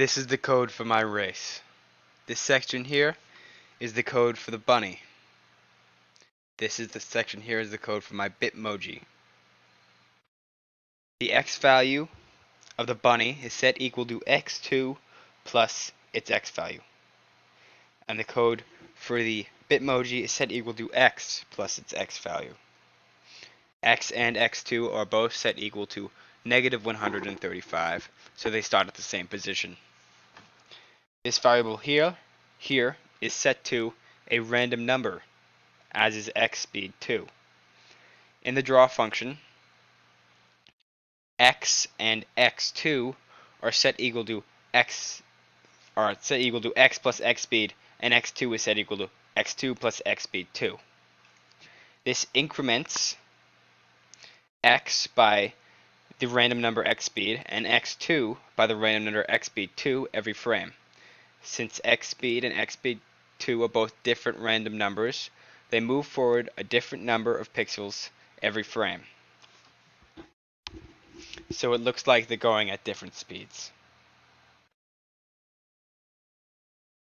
This is the code for my race. This section here is the code for the bunny. This is the section here is the code for my Bitmoji. The x value of the bunny is set equal to x2 plus its x value. And the code for the Bitmoji is set equal to x plus its x value. X and x2 are both set equal to negative 135, so they start at the same position. This variable here is set to a random number, as is x speed 2. In the draw function, x and x2 are set equal to x plus x speed, and x2 is set equal to x2 plus x speed 2. This increments x by the random number x speed and x2 by the random number x speed 2 every frame. Since x speed and x speed 2 are both different random numbers, they move forward a different number of pixels every frame. So it looks like they're going at different speeds.